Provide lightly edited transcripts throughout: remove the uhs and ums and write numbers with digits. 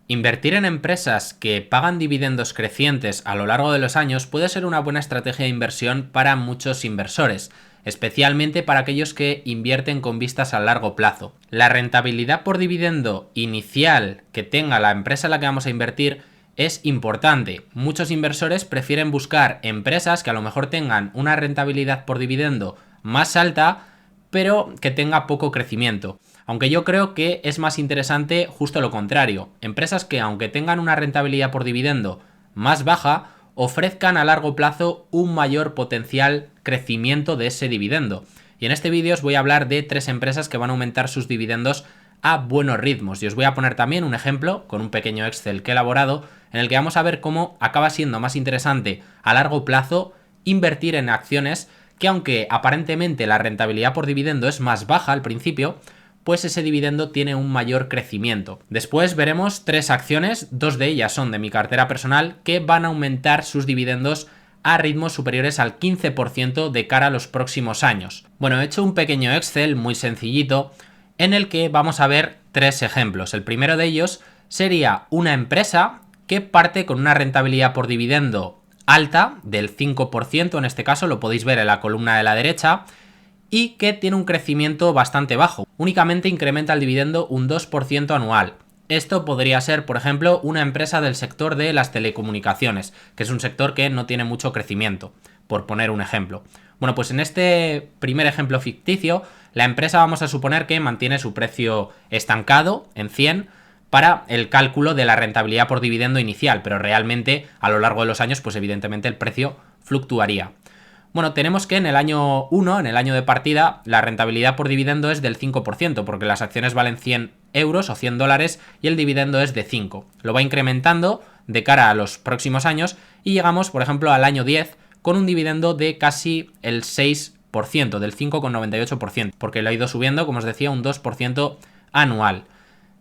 Invertir en empresas que pagan dividendos crecientes a lo largo de los años puede ser una buena estrategia de inversión para muchos inversores, especialmente para aquellos que invierten con vistas a largo plazo. La rentabilidad por dividendo inicial que tenga la empresa en la que vamos a invertir es importante. Muchos inversores prefieren buscar empresas que a lo mejor tengan una rentabilidad por dividendo más alta, pero que tenga poco crecimiento. Aunque yo creo que es más interesante justo lo contrario. Empresas que, aunque tengan una rentabilidad por dividendo más baja, ofrezcan a largo plazo un mayor potencial crecimiento de ese dividendo. Y en este vídeo os voy a hablar de 3 empresas que van a aumentar sus dividendos a buenos ritmos. Y os voy a poner también un ejemplo con un pequeño Excel que he elaborado en el que vamos a ver cómo acaba siendo más interesante a largo plazo invertir en acciones que, aunque aparentemente la rentabilidad por dividendo es más baja al principio, pues ese dividendo tiene un mayor crecimiento. Después veremos 3 acciones, 2 de ellas son de mi cartera personal, que van a aumentar sus dividendos a ritmos superiores al 15% de cara a los próximos años. Bueno, he hecho un pequeño Excel muy sencillito en el que vamos a ver 3 ejemplos. El primero de ellos sería una empresa que parte con una rentabilidad por dividendo alta del 5%, en este caso lo podéis ver en la columna de la derecha, y que tiene un crecimiento bastante bajo. Únicamente incrementa el dividendo un 2% anual. Esto podría ser, por ejemplo, una empresa del sector de las telecomunicaciones, que es un sector que no tiene mucho crecimiento, por poner un ejemplo. Bueno, pues en este primer ejemplo ficticio, la empresa vamos a suponer que mantiene su precio estancado en 100 para el cálculo de la rentabilidad por dividendo inicial, pero realmente a lo largo de los años, pues evidentemente el precio fluctuaría. Bueno, tenemos que en el año 1, en el año de partida, la rentabilidad por dividendo es del 5%, porque las acciones valen 100 euros o 100 dólares y el dividendo es de 5. Lo va incrementando de cara a los próximos años y llegamos, por ejemplo, al año 10 con un dividendo de casi el 6%, del 5,98%, porque lo ha ido subiendo, como os decía, un 2% anual.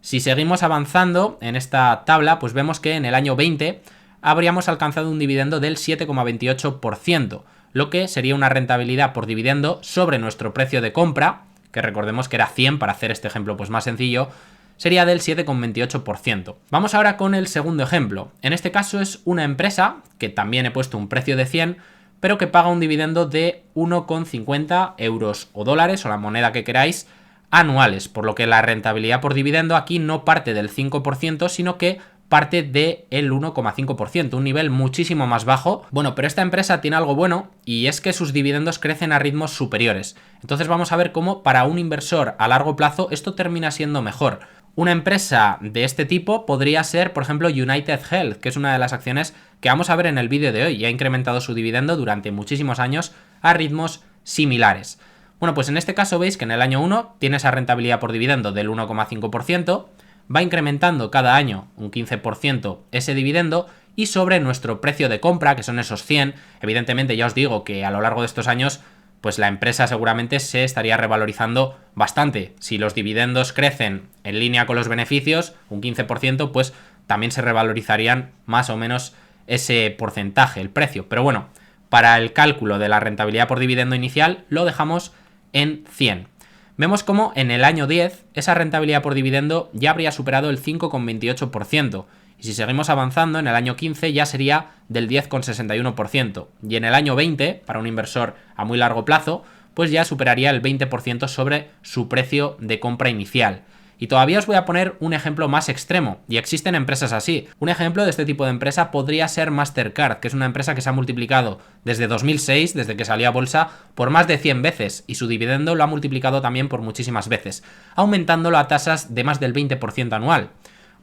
Si seguimos avanzando en esta tabla, pues vemos que en el año 20 habríamos alcanzado un dividendo del 7,28%, lo que sería una rentabilidad por dividendo sobre nuestro precio de compra, que recordemos que era 100 para hacer este ejemplo pues más sencillo, sería del 7,28%. Vamos ahora con el segundo ejemplo. En este caso es una empresa, que también he puesto un precio de 100, pero que paga un dividendo de 1,50 euros o dólares, o la moneda que queráis, anuales, por lo que la rentabilidad por dividendo aquí no parte del 5%, sino que parte del 1,5%, un nivel muchísimo más bajo. Bueno, pero esta empresa tiene algo bueno y es que sus dividendos crecen a ritmos superiores. Entonces vamos a ver cómo para un inversor a largo plazo esto termina siendo mejor. Una empresa de este tipo podría ser, por ejemplo, United Health, que es una de las acciones que vamos a ver en el vídeo de hoy y ha incrementado su dividendo durante muchísimos años a ritmos similares. Bueno, pues en este caso veis que en el año 1 tiene esa rentabilidad por dividendo del 1,5%, va incrementando cada año un 15% ese dividendo y sobre nuestro precio de compra, que son esos 100, evidentemente ya os digo que a lo largo de estos años pues la empresa seguramente se estaría revalorizando bastante. Si los dividendos crecen en línea con los beneficios, un 15%, pues también se revalorizarían más o menos ese porcentaje, el precio. Pero bueno, para el cálculo de la rentabilidad por dividendo inicial lo dejamos en 100. Vemos como en el año 10 esa rentabilidad por dividendo ya habría superado el 5,28%. Y si seguimos avanzando, en el año 15 ya sería del 10,61%. Y en el año 20, para un inversor a muy largo plazo, pues ya superaría el 20% sobre su precio de compra inicial. Y todavía os voy a poner un ejemplo más extremo, y existen empresas así. Un ejemplo de este tipo de empresa podría ser Mastercard, que es una empresa que se ha multiplicado desde 2006, desde que salió a bolsa, por más de 100 veces, y su dividendo lo ha multiplicado también por muchísimas veces, aumentándolo a tasas de más del 20% anual.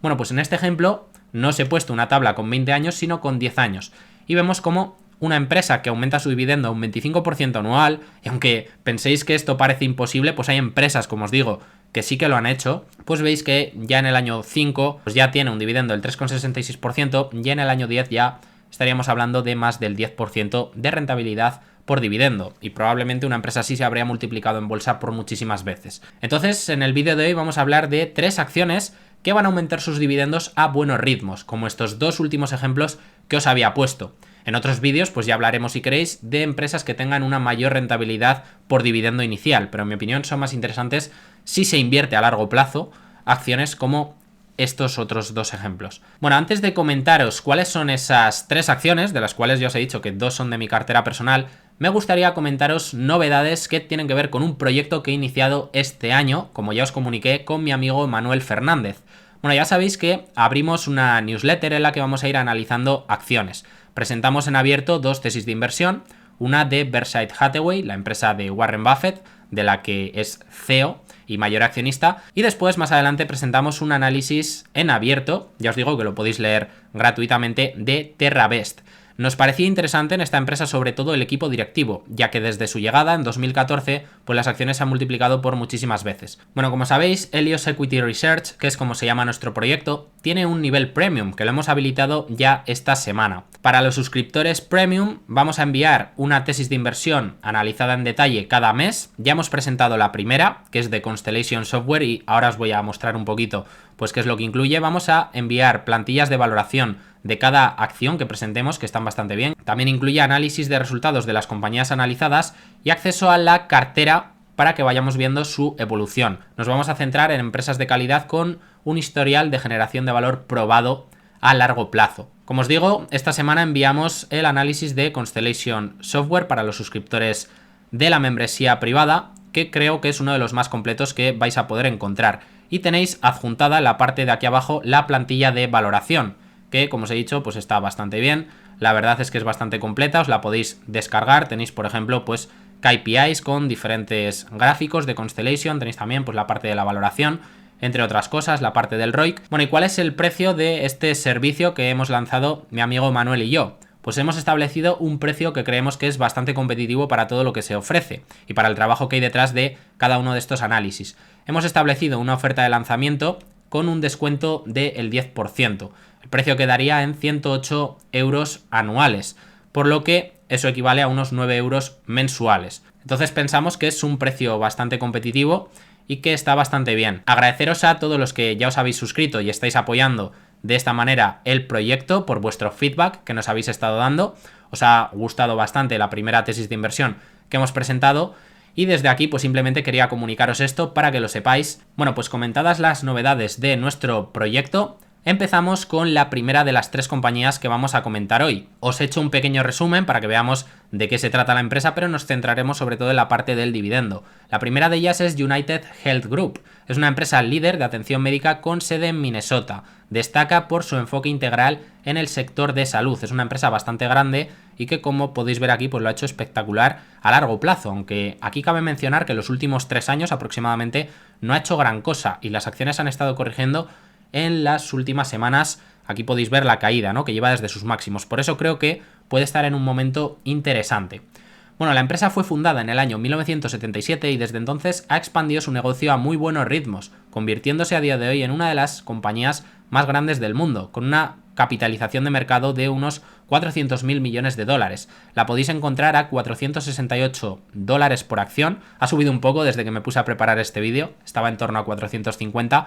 Bueno, pues en este ejemplo no os he puesto una tabla con 20 años, sino con 10 años, y vemos cómo una empresa que aumenta su dividendo a un 25% anual, y aunque penséis que esto parece imposible, pues hay empresas, como os digo, que sí que lo han hecho, pues veis que ya en el año 5 pues ya tiene un dividendo del 3,66% y en el año 10 ya estaríamos hablando de más del 10% de rentabilidad por dividendo, y probablemente una empresa así se habría multiplicado en bolsa por muchísimas veces. Entonces, en el vídeo de hoy vamos a hablar de 3 acciones que van a aumentar sus dividendos a buenos ritmos, como estos 2 últimos ejemplos que os había puesto. En otros vídeos pues ya hablaremos, si queréis, de empresas que tengan una mayor rentabilidad por dividendo inicial, pero en mi opinión son más interesantes si se invierte a largo plazo acciones como estos otros dos ejemplos. Bueno, antes de comentaros cuáles son esas 3 acciones, de las cuales ya os he dicho que 2 son de mi cartera personal, me gustaría comentaros novedades que tienen que ver con un proyecto que he iniciado este año, como ya os comuniqué, con mi amigo Manuel Fernández. Bueno, ya sabéis que abrimos una newsletter en la que vamos a ir analizando acciones. Presentamos en abierto 2 tesis de inversión, una de Berkshire Hathaway, la empresa de Warren Buffett, de la que es CEO y mayor accionista, y después más adelante presentamos un análisis en abierto, ya os digo que lo podéis leer gratuitamente, de TerraVest. Nos parecía interesante en esta empresa sobre todo el equipo directivo, ya que desde su llegada en 2014 pues las acciones se han multiplicado por muchísimas veces. Bueno, como sabéis, Helios Equity Research, que es como se llama nuestro proyecto, tiene un nivel premium que lo hemos habilitado ya esta semana. Para los suscriptores premium vamos a enviar una tesis de inversión analizada en detalle cada mes. Ya hemos presentado la primera, que es de Constellation Software, y ahora os voy a mostrar un poquito pues qué es lo que incluye. Vamos a enviar plantillas de valoración de cada acción que presentemos, que están bastante bien. También incluye análisis de resultados de las compañías analizadas y acceso a la cartera para que vayamos viendo su evolución. Nos vamos a centrar en empresas de calidad con un historial de generación de valor probado a largo plazo. Como os digo, esta semana enviamos el análisis de Constellation Software para los suscriptores de la membresía privada, que creo que es uno de los más completos que vais a poder encontrar. Y tenéis adjuntada en la parte de aquí abajo la plantilla de valoración, que como os he dicho pues está bastante bien. La verdad es que es bastante completa, os la podéis descargar. Tenéis por ejemplo pues KPIs con diferentes gráficos de Constellation, tenéis también pues la parte de la valoración, entre otras cosas, la parte del ROIC. Bueno, ¿y cuál es el precio de este servicio que hemos lanzado mi amigo Manuel y yo? Pues hemos establecido un precio que creemos que es bastante competitivo para todo lo que se ofrece y para el trabajo que hay detrás de cada uno de estos análisis. Hemos establecido una oferta de lanzamiento con un descuento del 10%. El precio quedaría en 108 euros anuales, por lo que eso equivale a unos 9 euros mensuales. Entonces pensamos que es un precio bastante competitivo y que está bastante bien. Agradeceros a todos los que ya os habéis suscrito y estáis apoyando de esta manera el proyecto por vuestro feedback que nos habéis estado dando. Os ha gustado bastante la primera tesis de inversión que hemos presentado. Y desde aquí pues simplemente quería comunicaros esto para que lo sepáis. Bueno, pues comentadas las novedades de nuestro proyecto, empezamos con la primera de las 3 compañías que vamos a comentar hoy. Os he hecho un pequeño resumen para que veamos de qué se trata la empresa, pero nos centraremos sobre todo en la parte del dividendo. La primera de ellas es United Health Group. Es una empresa líder de atención médica con sede en Minnesota. Destaca por su enfoque integral en el sector de salud. Es una empresa bastante grande y que, como podéis ver aquí, pues lo ha hecho espectacular a largo plazo, aunque aquí cabe mencionar que en los últimos 3 años aproximadamente no ha hecho gran cosa y las acciones han estado corrigiendo en las últimas semanas. Aquí podéis ver la caída, ¿no?, que lleva desde sus máximos. Por eso creo que puede estar en un momento interesante. Bueno, la empresa fue fundada en el año 1977 y desde entonces ha expandido su negocio a muy buenos ritmos, convirtiéndose a día de hoy en una de las compañías más grandes del mundo, con una capitalización de mercado de unos 400.000 millones de dólares. La podéis encontrar a 468 dólares por acción. Ha subido un poco desde que me puse a preparar este vídeo, estaba en torno a 450,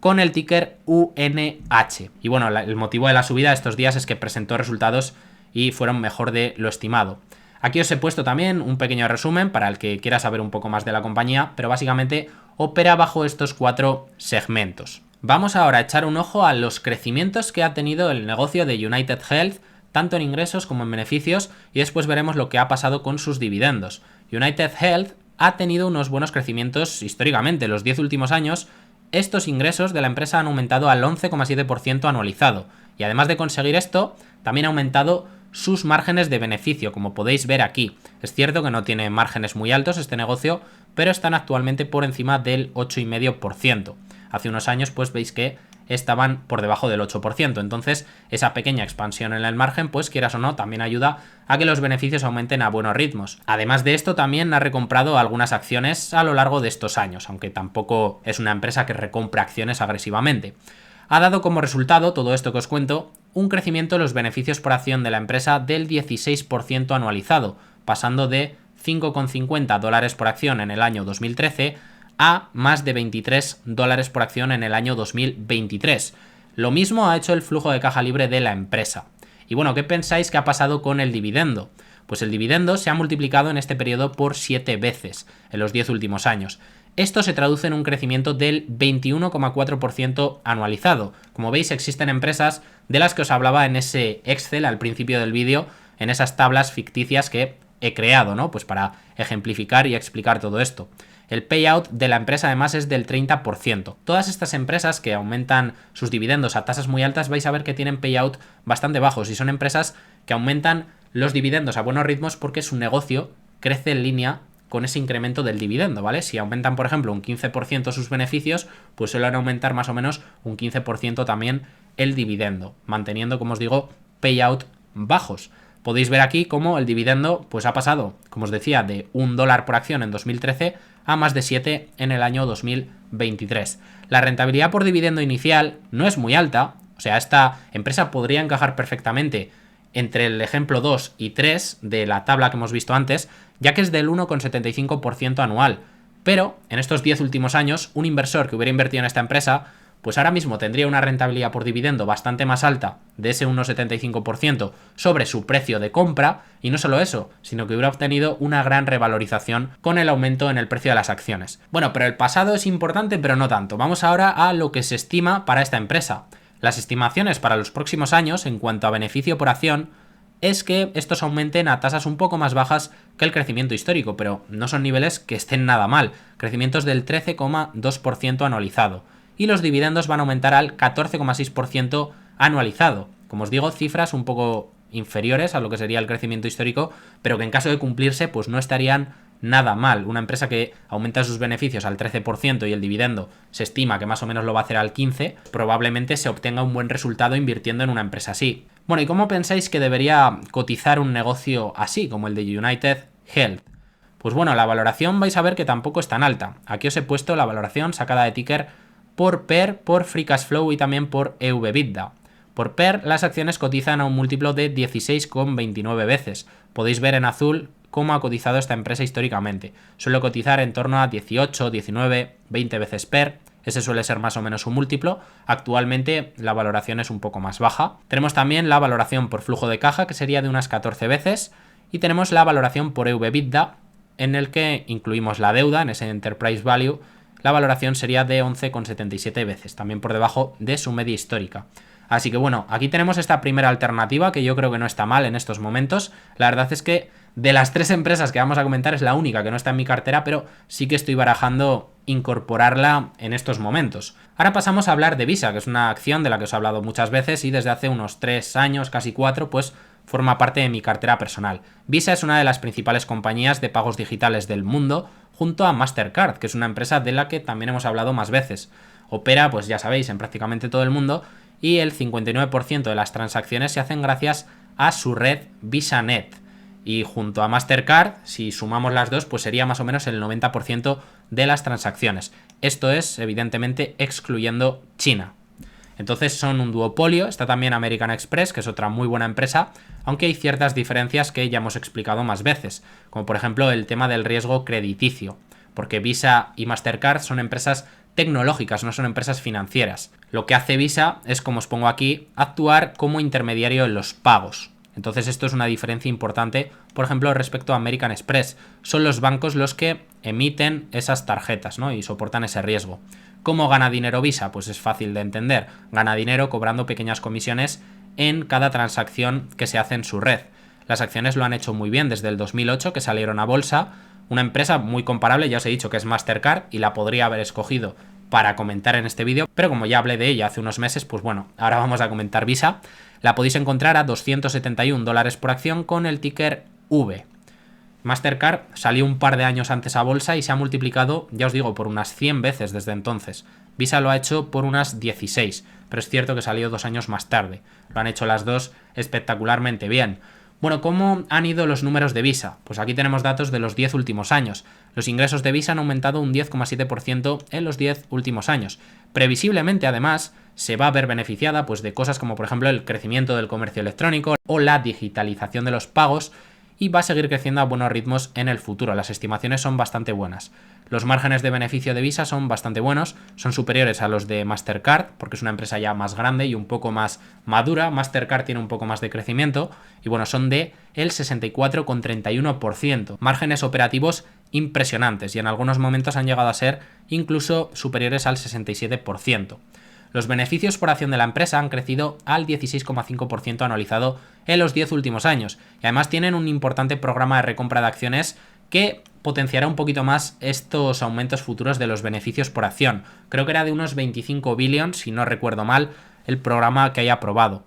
con el ticker UNH. Y bueno, el motivo de la subida de estos días es que presentó resultados y fueron mejor de lo estimado. Aquí os he puesto también un pequeño resumen para el que quiera saber un poco más de la compañía, pero básicamente opera bajo estos 4 segmentos. Vamos ahora a echar un ojo a los crecimientos que ha tenido el negocio de United Health, tanto en ingresos como en beneficios, y después veremos lo que ha pasado con sus dividendos. United Health ha tenido unos buenos crecimientos históricamente. Los 10 últimos años, estos ingresos de la empresa han aumentado al 11,7% anualizado, y además de conseguir esto, también ha aumentado sus márgenes de beneficio, como podéis ver aquí. Es cierto que no tiene márgenes muy altos este negocio, pero están actualmente por encima del 8,5%. Hace unos años pues veis que estaban por debajo del 8%, entonces esa pequeña expansión en el margen, pues quieras o no, también ayuda a que los beneficios aumenten a buenos ritmos. Además de esto, también ha recomprado algunas acciones a lo largo de estos años, aunque tampoco es una empresa que recompra acciones agresivamente. Ha dado como resultado, todo esto que os cuento, un crecimiento en los beneficios por acción de la empresa del 16% anualizado, pasando de 5,50 dólares por acción en el año 2013 a más de 23 dólares por acción en el año 2023. Lo mismo ha hecho el flujo de caja libre de la empresa. Y bueno, ¿qué pensáis que ha pasado con el dividendo? Pues el dividendo se ha multiplicado en este periodo por 7 veces en los 10 últimos años. Esto se traduce en un crecimiento del 21,4% anualizado. Como veis, existen empresas de las que os hablaba en ese Excel al principio del vídeo, en esas tablas ficticias que he creado, ¿no? Pues para ejemplificar y explicar todo esto. El payout de la empresa además es del 30%. Todas estas empresas que aumentan sus dividendos a tasas muy altas vais a ver que tienen payout bastante bajos y son empresas que aumentan los dividendos a buenos ritmos porque su negocio crece en línea con ese incremento del dividendo, ¿vale? Si aumentan, por ejemplo, un 15% sus beneficios, pues suelen aumentar más o menos un 15% también el dividendo, manteniendo, como os digo, payout bajos. Podéis ver aquí cómo el dividendo pues ha pasado, como os decía, de $1 por acción en 2013 a más de 7 en el año 2023. La rentabilidad por dividendo inicial no es muy alta, o sea, esta empresa podría encajar perfectamente entre el ejemplo 2 y 3 de la tabla que hemos visto antes, ya que es del 1,75% anual. Pero en estos 10 últimos años, un inversor que hubiera invertido en esta empresa, pues ahora mismo tendría una rentabilidad por dividendo bastante más alta de ese 1,75% sobre su precio de compra, y no solo eso, sino que hubiera obtenido una gran revalorización con el aumento en el precio de las acciones. Bueno, pero el pasado es importante, pero no tanto. Vamos ahora a lo que se estima para esta empresa. Las estimaciones para los próximos años en cuanto a beneficio por acción es que estos aumenten a tasas un poco más bajas que el crecimiento histórico, pero no son niveles que estén nada mal, crecimientos del 13,2% anualizado, y los dividendos van a aumentar al 14,6% anualizado. Como os digo, cifras un poco inferiores a lo que sería el crecimiento histórico, pero que en caso de cumplirse pues no estarían nada mal. Una empresa que aumenta sus beneficios al 13% y el dividendo se estima que más o menos lo va a hacer al 15%, probablemente se obtenga un buen resultado invirtiendo en una empresa así. Bueno, ¿y cómo pensáis que debería cotizar un negocio así, como el de United Health? Pues bueno, la valoración vais a ver que tampoco es tan alta. Aquí os he puesto la valoración sacada de ticker por PER, por Free Cash Flow y también por EV/EBITDA. Por PER, las acciones cotizan a un múltiplo de 16,29 veces. Podéis ver en azul cómo ha cotizado esta empresa históricamente. Suele cotizar en torno a 18, 19, 20 veces PER. Ese suele ser más o menos su múltiplo. Actualmente la valoración es un poco más baja. Tenemos también la valoración por flujo de caja, que sería de unas 14 veces. Y tenemos la valoración por EV/EBITDA, en el que incluimos la deuda, en ese Enterprise Value. La valoración sería de 11,77 veces, también por debajo de su media histórica. Así que bueno, aquí tenemos esta primera alternativa que yo creo que no está mal en estos momentos. La verdad es que de las 3 empresas que vamos a comentar es la única que no está en mi cartera, pero sí que estoy barajando incorporarla en estos momentos. Ahora pasamos a hablar de Visa, que es una acción de la que os he hablado muchas veces y desde hace unos 3 años, casi 4, pues forma parte de mi cartera personal. Visa es una de las principales compañías de pagos digitales del mundo, junto a Mastercard, que es una empresa de la que también hemos hablado más veces. Opera, pues ya sabéis, en prácticamente todo el mundo, y el 59% de las transacciones se hacen gracias a su red VisaNet. Y junto a Mastercard, si sumamos las dos, pues sería más o menos el 90% de las transacciones. Esto es, evidentemente, excluyendo China. Entonces son un duopolio. Está también American Express, que es otra muy buena empresa, aunque hay ciertas diferencias que ya hemos explicado más veces, como por ejemplo el tema del riesgo crediticio, porque Visa y Mastercard son empresas tecnológicas, no son empresas financieras. Lo que hace Visa es, como os pongo aquí, actuar como intermediario en los pagos. Entonces esto es una diferencia importante, por ejemplo, respecto a American Express. Son los bancos los que emiten esas tarjetas, ¿no? Y soportan ese riesgo. ¿Cómo gana dinero Visa? Pues es fácil de entender. Gana dinero cobrando pequeñas comisiones en cada transacción que se hace en su red. Las acciones lo han hecho muy bien desde el 2008, que salieron a bolsa. Una empresa muy comparable, ya os he dicho que es Mastercard y la podría haber escogido para comentar en este vídeo, pero como ya hablé de ella hace unos meses, pues bueno, ahora vamos a comentar Visa. La podéis encontrar a $271 por acción con el ticker V. Mastercard salió un par de años antes a bolsa y se ha multiplicado, ya os digo, por unas 100 veces desde entonces. Visa lo ha hecho por unas 16, pero es cierto que salió 2 años más tarde. Lo han hecho las dos espectacularmente bien. Bueno, ¿cómo han ido los números de Visa? Pues aquí tenemos datos de los 10 últimos años. Los ingresos de Visa han aumentado un 10,7% en los 10 últimos años. Previsiblemente, además, se va a ver beneficiada pues, de cosas como, por ejemplo, el crecimiento del comercio electrónico o la digitalización de los pagos, y va a seguir creciendo a buenos ritmos en el futuro. Las estimaciones son bastante buenas. Los márgenes de beneficio de Visa son bastante buenos, son superiores a los de Mastercard, porque es una empresa ya más grande y un poco más madura. Mastercard tiene un poco más de crecimiento y bueno, son de el 64,31%. Márgenes operativos impresionantes y en algunos momentos han llegado a ser incluso superiores al 67%. Los beneficios por acción de la empresa han crecido al 16,5% anualizado en los 10 últimos años y además tienen un importante programa de recompra de acciones que potenciará un poquito más estos aumentos futuros de los beneficios por acción. Creo que era de unos 25 billion, si no recuerdo mal, el programa que haya aprobado.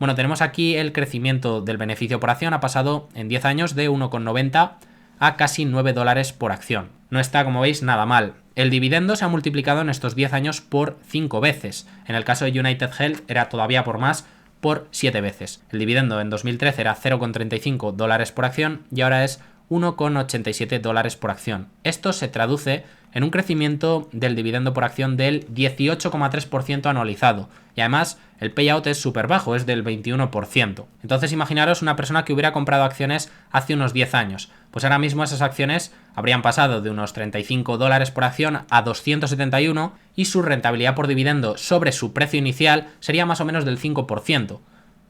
Bueno, tenemos aquí el crecimiento del beneficio por acción, ha pasado en 10 años de 1,90 a casi $9 por acción. No está, como veis, nada mal. El dividendo se ha multiplicado en estos 10 años por 5 veces. En el caso de United Health era todavía por más, por 7 veces. El dividendo en 2013 era $0,35 por acción y ahora es $1,87 por acción. Esto se traduce en un crecimiento del dividendo por acción del 18,3% anualizado. Y además el payout es súper bajo, es del 21%. Entonces imaginaros una persona que hubiera comprado acciones hace unos 10 años. Pues ahora mismo esas acciones habrían pasado de unos $35 por acción a 271 y su rentabilidad por dividendo sobre su precio inicial sería más o menos del 5%.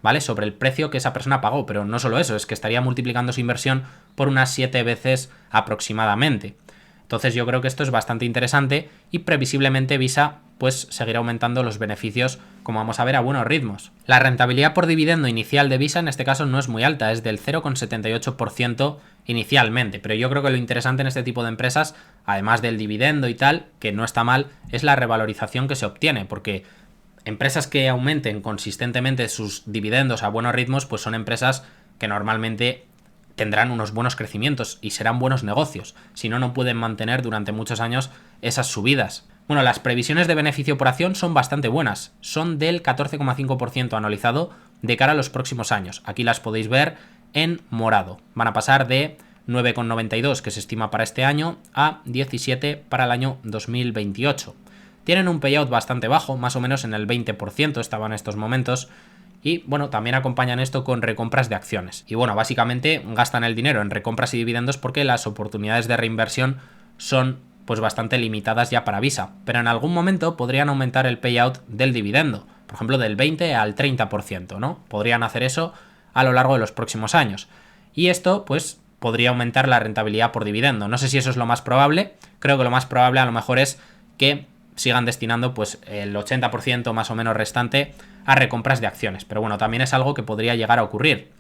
¿Vale? Sobre el precio que esa persona pagó, pero no solo eso, es que estaría multiplicando su inversión por unas 7 veces aproximadamente. Entonces yo creo que esto es bastante interesante y previsiblemente Visa pues seguirá aumentando los beneficios, como vamos a ver, a buenos ritmos. La rentabilidad por dividendo inicial de Visa en este caso no es muy alta, es del 0,78% inicialmente, pero yo creo que lo interesante en este tipo de empresas, además del dividendo y tal, que no está mal, es la revalorización que se obtiene, porque empresas que aumenten consistentemente sus dividendos a buenos ritmos, pues son empresas que normalmente tendrán unos buenos crecimientos y serán buenos negocios. Si no, no pueden mantener durante muchos años esas subidas. Bueno, las previsiones de beneficio por acción son bastante buenas. Son del 14,5% anualizado de cara a los próximos años. Aquí las podéis ver en morado. Van a pasar de 9,92 que se estima para este año a 17 para el año 2028. Tienen un payout bastante bajo, más o menos en el 20% estaban en estos momentos. Y bueno, también acompañan esto con recompras de acciones. Y bueno, básicamente gastan el dinero en recompras y dividendos porque las oportunidades de reinversión son pues bastante limitadas ya para Visa. Pero en algún momento podrían aumentar el payout del dividendo. Por ejemplo, del 20 al 30%, ¿no? Podrían hacer eso a lo largo de los próximos años. Y esto pues podría aumentar la rentabilidad por dividendo. No sé si eso es lo más probable. Creo que lo más probable a lo mejor es que sigan destinando pues el 80% más o menos restante a recompras de acciones. Pero bueno, también es algo que podría llegar a ocurrir.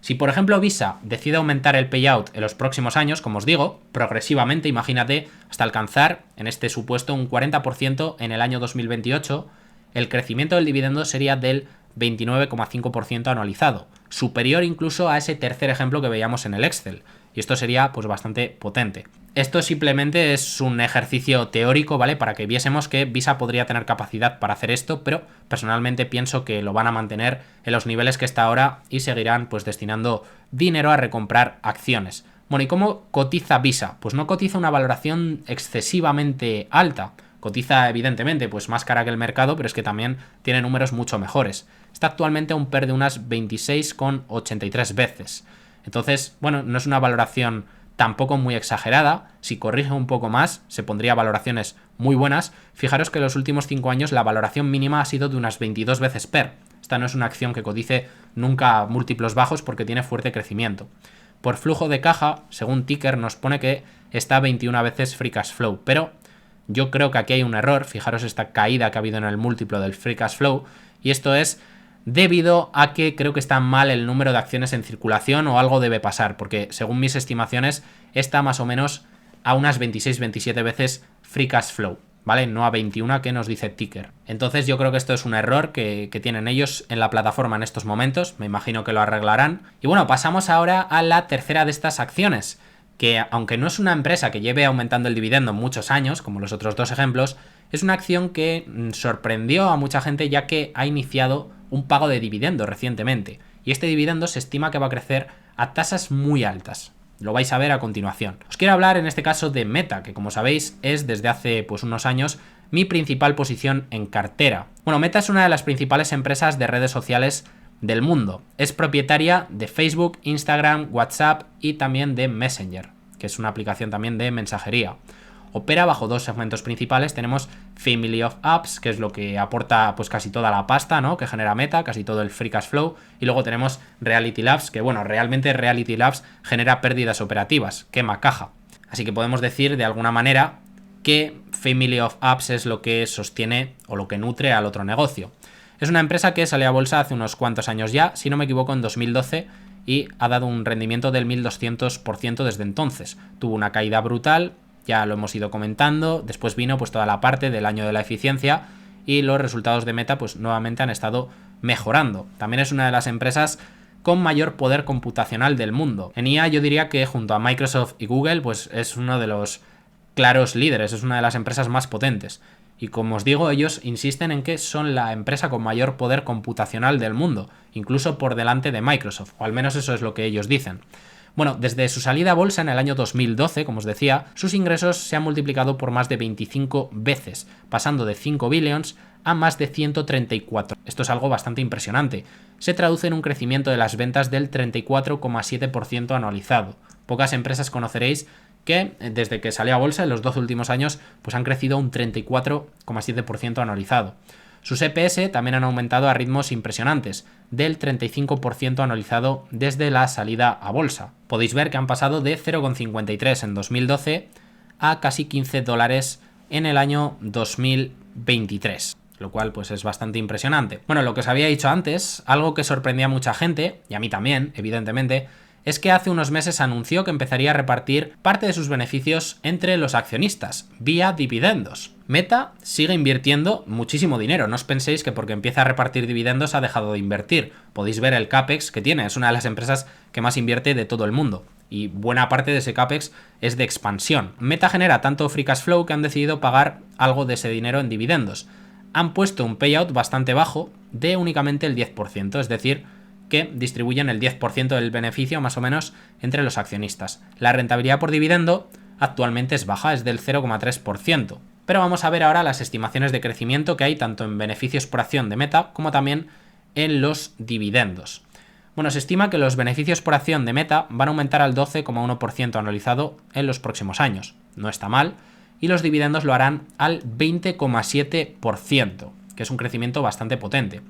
Si por ejemplo Visa decide aumentar el payout en los próximos años, como os digo, progresivamente, imagínate, hasta alcanzar en este supuesto un 40% en el año 2028, el crecimiento del dividendo sería del 29,5% anualizado, superior incluso a ese tercer ejemplo que veíamos en el Excel. Y esto sería pues bastante potente. Esto simplemente es un ejercicio teórico, ¿vale? Para que viésemos que Visa podría tener capacidad para hacer esto, pero personalmente pienso que lo van a mantener en los niveles que está ahora y seguirán pues destinando dinero a recomprar acciones. Bueno, ¿y cómo cotiza Visa? Pues no cotiza una valoración excesivamente alta. Cotiza evidentemente pues más cara que el mercado, pero es que también tiene números mucho mejores. Está actualmente a un PER de unas 26,83 veces. Entonces, bueno, no es una valoración tampoco muy exagerada. Si corrige un poco más, se pondría valoraciones muy buenas. Fijaros que en los últimos 5 años la valoración mínima ha sido de unas 22 veces PER. Esta no es una acción que cotice nunca a múltiplos bajos porque tiene fuerte crecimiento. Por flujo de caja, según Ticker, nos pone que está 21 veces Free Cash Flow, pero yo creo que aquí hay un error. Fijaros esta caída que ha habido en el múltiplo del Free Cash Flow, y esto es debido a que creo que está mal el número de acciones en circulación o algo debe pasar, porque según mis estimaciones está más o menos a unas 26-27 veces Free Cash Flow, ¿vale? No a 21 que nos dice Ticker. Entonces yo creo que esto es un error que tienen ellos en la plataforma en estos momentos, me imagino que lo arreglarán. Y bueno, pasamos ahora a la tercera de estas acciones, que aunque no es una empresa que lleve aumentando el dividendo muchos años, como los otros dos ejemplos, es una acción que sorprendió a mucha gente ya que ha iniciado un pago de dividendo recientemente. Y este dividendo se estima que va a crecer a tasas muy altas. Lo vais a ver a continuación. Os quiero hablar en este caso de Meta, que como sabéis es desde hace pues unos años mi principal posición en cartera. Bueno, Meta es una de las principales empresas de redes sociales del mundo. Es propietaria de Facebook, Instagram, WhatsApp y también de Messenger, que es una aplicación también de mensajería. Opera bajo dos segmentos principales. Tenemos Family of Apps, que es lo que aporta pues casi toda la pasta, ¿no?, que genera Meta, casi todo el Free Cash Flow. Y luego tenemos Reality Labs, que bueno, realmente Reality Labs genera pérdidas operativas, quema caja. Así que podemos decir de alguna manera que Family of Apps es lo que sostiene o lo que nutre al otro negocio. Es una empresa que salió a bolsa hace unos cuantos años ya, si no me equivoco en 2012, y ha dado un rendimiento del 1200% desde entonces. Tuvo una caída brutal, ya lo hemos ido comentando, después vino pues toda la parte del año de la eficiencia y los resultados de Meta pues nuevamente han estado mejorando. También es una de las empresas con mayor poder computacional del mundo. En IA yo diría que junto a Microsoft y Google pues es uno de los claros líderes, es una de las empresas más potentes. Y como os digo, ellos insisten en que son la empresa con mayor poder computacional del mundo, incluso por delante de Microsoft, o al menos eso es lo que ellos dicen. Bueno, desde su salida a bolsa en el año 2012, como os decía, sus ingresos se han multiplicado por más de 25 veces, pasando de 5 billions a más de 134. Esto es algo bastante impresionante. Se traduce en un crecimiento de las ventas del 34,7% anualizado. Pocas empresas conoceréis que desde que salió a bolsa en los 12 últimos años pues han crecido un 34,7% anualizado. Sus EPS también han aumentado a ritmos impresionantes, del 35% anualizado desde la salida a bolsa. Podéis ver que han pasado de 0,53 en 2012 a casi $15 en el año 2023. Lo cual pues es bastante impresionante. Bueno, lo que os había dicho antes, algo que sorprendía a mucha gente, y a mí también, evidentemente, es que hace unos meses anunció que empezaría a repartir parte de sus beneficios entre los accionistas, vía dividendos. Meta sigue invirtiendo muchísimo dinero, no os penséis que porque empieza a repartir dividendos ha dejado de invertir. Podéis ver el CAPEX que tiene, es una de las empresas que más invierte de todo el mundo. Y buena parte de ese CAPEX es de expansión. Meta genera tanto free cash flow que han decidido pagar algo de ese dinero en dividendos. Han puesto un payout bastante bajo de únicamente el 10%, es decir, que distribuyen el 10% del beneficio más o menos entre los accionistas. La rentabilidad por dividendo actualmente es baja, es del 0,3%. Pero vamos a ver ahora las estimaciones de crecimiento que hay tanto en beneficios por acción de Meta como también en los dividendos. Bueno, se estima que los beneficios por acción de Meta van a aumentar al 12,1% anualizado en los próximos años. No está mal. Y los dividendos lo harán al 20,7%, que es un crecimiento bastante potente.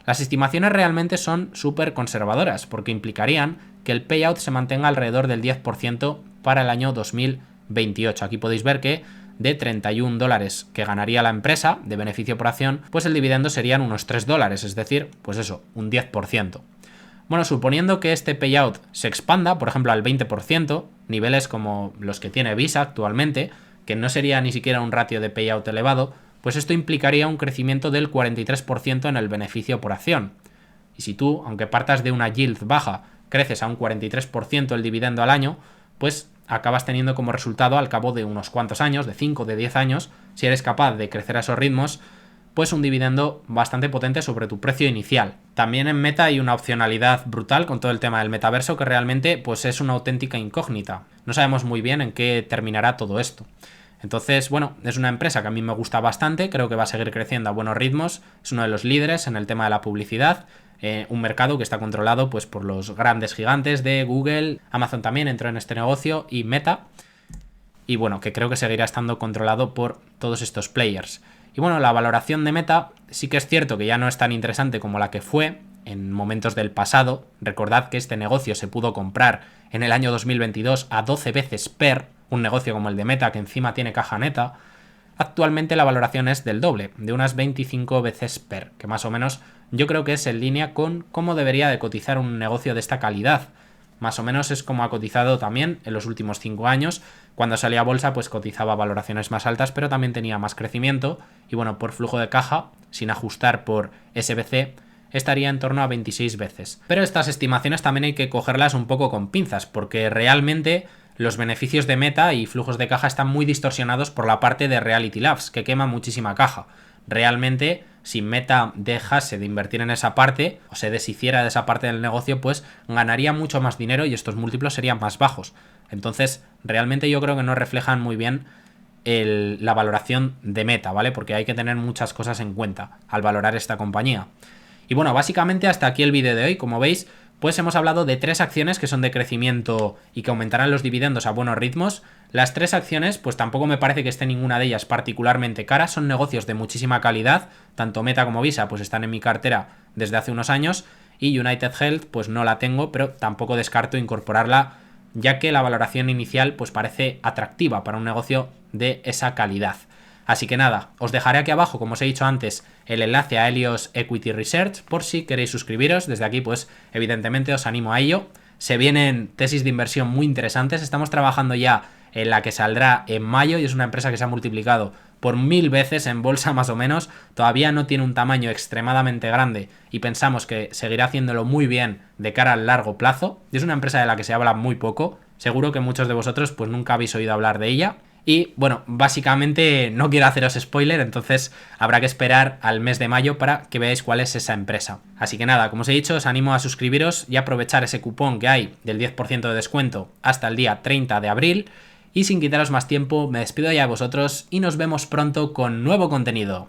Las estimaciones realmente son súper conservadoras, porque implicarían que el payout se mantenga alrededor del 10% para el año 2028. Aquí podéis ver que de $31 que ganaría la empresa de beneficio por acción, pues el dividendo serían unos $3, es decir, pues eso, un 10%. Bueno, suponiendo que este payout se expanda, por ejemplo, al 20%, niveles como los que tiene Visa actualmente, que no sería ni siquiera un ratio de payout elevado, pues esto implicaría un crecimiento del 43% en el beneficio por acción. Y si tú, aunque partas de una yield baja, creces a un 43% el dividendo al año, pues acabas teniendo como resultado al cabo de unos cuantos años, de 5 o de 10 años, si eres capaz de crecer a esos ritmos, pues un dividendo bastante potente sobre tu precio inicial. También en Meta hay una opcionalidad brutal con todo el tema del metaverso que realmente pues es una auténtica incógnita. No sabemos muy bien en qué terminará todo esto. Entonces, bueno, es una empresa que a mí me gusta bastante, creo que va a seguir creciendo a buenos ritmos, es uno de los líderes en el tema de la publicidad, un mercado que está controlado pues por los grandes gigantes de Google, Amazon también entró en este negocio y Meta, y bueno, que creo que seguirá estando controlado por todos estos players. Y bueno, la valoración de Meta sí que es cierto que ya no es tan interesante como la que fue en momentos del pasado. Recordad que este negocio se pudo comprar en el año 2022 a 12 veces PER, un negocio como el de Meta que encima tiene caja neta. Actualmente la valoración es del doble, de unas 25 veces PER, que más o menos yo creo que es en línea con cómo debería de cotizar un negocio de esta calidad. Más o menos es como ha cotizado también en los últimos 5 años. Cuando salía a bolsa pues cotizaba valoraciones más altas, pero también tenía más crecimiento y bueno, por flujo de caja, sin ajustar por SBC, estaría en torno a 26 veces. Pero estas estimaciones también hay que cogerlas un poco con pinzas, porque realmente los beneficios de Meta y flujos de caja están muy distorsionados por la parte de Reality Labs, que quema muchísima caja. Realmente, si Meta dejase de invertir en esa parte, o se deshiciera de esa parte del negocio, pues ganaría mucho más dinero y estos múltiplos serían más bajos. Entonces, realmente yo creo que no reflejan muy bien la valoración de Meta, ¿vale? Porque hay que tener muchas cosas en cuenta al valorar esta compañía. Y bueno, básicamente hasta aquí el vídeo de hoy. Como veis, pues hemos hablado de 3 acciones que son de crecimiento y que aumentarán los dividendos a buenos ritmos. Las 3 acciones, pues tampoco me parece que esté ninguna de ellas particularmente cara, son negocios de muchísima calidad, tanto Meta como Visa pues están en mi cartera desde hace unos años y United Health pues no la tengo, pero tampoco descarto incorporarla ya que la valoración inicial pues parece atractiva para un negocio de esa calidad. Así que nada, os dejaré aquí abajo, como os he dicho antes, el enlace a Helios Equity Research por si queréis suscribiros. Desde aquí pues evidentemente os animo a ello. Se vienen tesis de inversión muy interesantes, estamos trabajando ya en la que saldrá en mayo y es una empresa que se ha multiplicado por 1000 veces en bolsa más o menos, todavía no tiene un tamaño extremadamente grande y pensamos que seguirá haciéndolo muy bien de cara al largo plazo. Es una empresa de la que se habla muy poco, seguro que muchos de vosotros pues nunca habéis oído hablar de ella. Y bueno, básicamente no quiero haceros spoiler, entonces habrá que esperar al mes de mayo para que veáis cuál es esa empresa. Así que nada, como os he dicho, os animo a suscribiros y aprovechar ese cupón que hay del 10% de descuento hasta el día 30 de abril. Y sin quitaros más tiempo, me despido ya de vosotros y nos vemos pronto con nuevo contenido.